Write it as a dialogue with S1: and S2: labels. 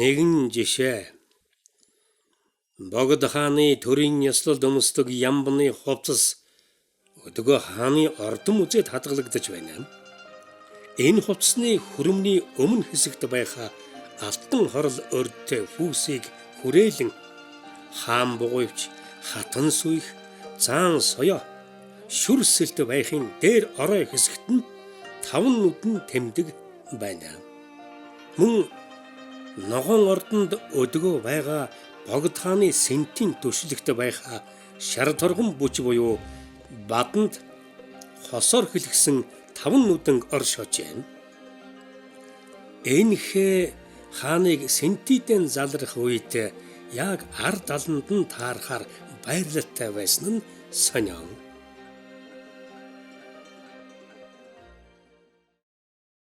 S1: Нэгэн жишээ. Богд хааны төрийн ёслолд өмсдөг ямбны хувцас өдгөө хааны ордон үзэд хадгалагдаж байна. Энэ хувцсны хүрэмний өмнө хэсэгт байх алтан хорл өрдтэй фүүсийг хүрээлэн хаан бугуйвч хатан суйх заан соёо шүрсэлт байхын дээр орой хэсэгт нь таван нүдэн тэмдэг байна. Мөн ногоон ордонд өдгөө байгаа богд хааны сэнтийн түшлэгт байх шар торгон бүч буюу баданд хосоор хэлгсэн таван нүдэн орш хож байна. Энэхээ хааныг сэнтидэн залрах үед яг ард аланд нь таарахаар баярлалтай байсан нь сонион.